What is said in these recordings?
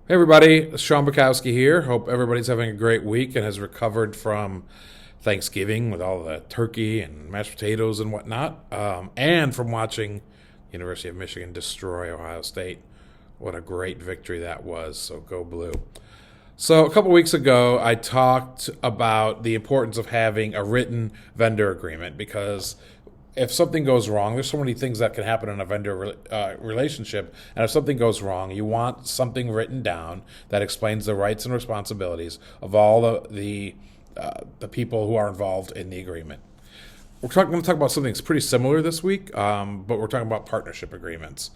Hey everybody, it's Sean Bukowski here. Hope everybody's having a great week and has recovered from Thanksgiving with all the turkey and mashed potatoes and whatnot, and from watching University of Michigan destroy Ohio State. What a great victory that was, so go blue. So a couple weeks ago, I talked about the importance of having a written vendor agreement because if something goes wrong, there's so many things that can happen in a vendor relationship. And if something goes wrong, you want something written down that explains the rights and responsibilities of all the people who are involved in the agreement. Going to talk about something that's pretty similar this week, but we're talking about partnership agreements.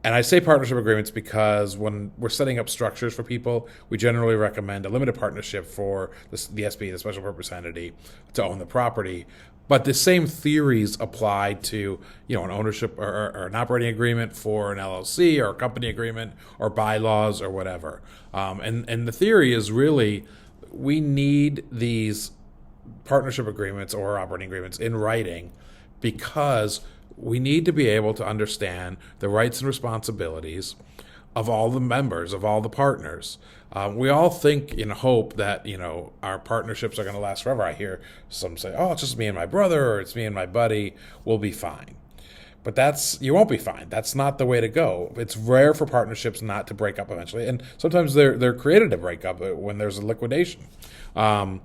And I say partnership agreements because when we're setting up structures for people, we generally recommend a limited partnership for the SPE, the special purpose entity, to own the property. But the same theories apply to, an ownership or an operating agreement for an LLC or a company agreement or bylaws or whatever. And the theory is really we need these partnership agreements or operating agreements in writing because we need to be able to understand the rights and responsibilities of all the members, of all the partners. We all think and hope that, our partnerships are going to last forever. I hear some say, oh, it's just me and my brother, or it's me and my buddy, we'll be fine. But you won't be fine. That's not the way to go. It's rare for partnerships not to break up eventually. And sometimes they're created to break up when there's a liquidation. And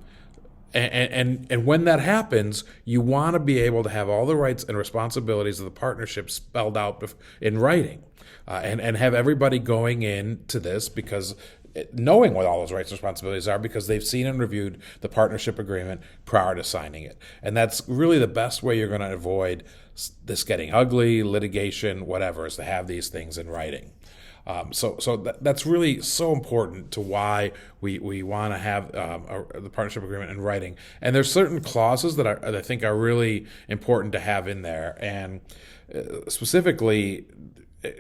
when that happens, you want to be able to have all the rights and responsibilities of the partnership spelled out in writing, and have everybody going into this because knowing what all those rights and responsibilities are because they've seen and reviewed the partnership agreement prior to signing it. And that's really the best way you're going to avoid this getting ugly, litigation, whatever, is to have these things in writing. That's really so important to why we want to have the partnership agreement in writing. And there's certain clauses that I think are really important to have in there, and specifically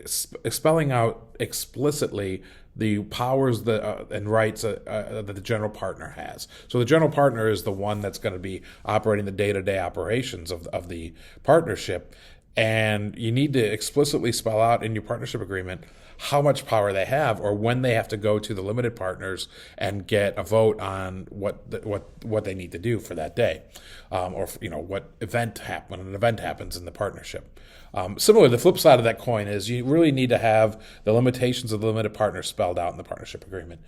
spelling out explicitly the powers and rights that the general partner has. So the general partner is the one that's going to be operating the day-to-day operations of the partnership, and you need to explicitly spell out in your partnership agreement how much power they have, or when they have to go to the limited partners and get a vote on what they need to do for that day, or what event when an event happens in the partnership. Similarly, the flip side of that coin is you really need to have the limitations of the limited partners spelled out in the partnership agreement.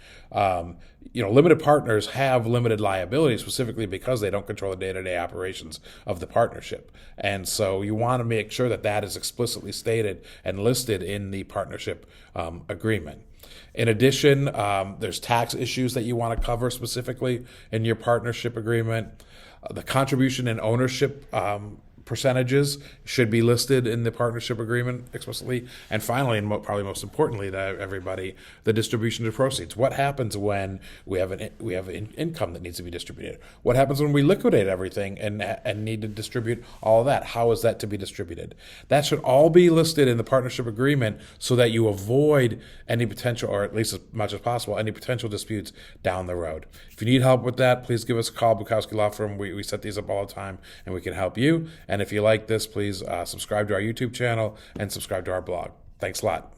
Limited partners have limited liability specifically because they don't control the day-to-day operations of the partnership. And so you want to make sure that is explicitly stated and listed in the partnership agreement. In addition, there's tax issues that you want to cover specifically in your partnership agreement. The contribution and ownership percentages should be listed in the partnership agreement explicitly. And finally, and probably most importantly to everybody, the distribution of proceeds. What happens when we have an income that needs to be distributed? What happens when we liquidate everything and need to distribute all of that? How is that to be distributed? That should all be listed in the partnership agreement so that you avoid any potential, or at least as much as possible, any potential disputes down the road. If you need help with that, please give us a call, Bukowski Law Firm. We set these up all the time, and we can help you. And if you like this, please subscribe to our YouTube channel and subscribe to our blog. Thanks a lot.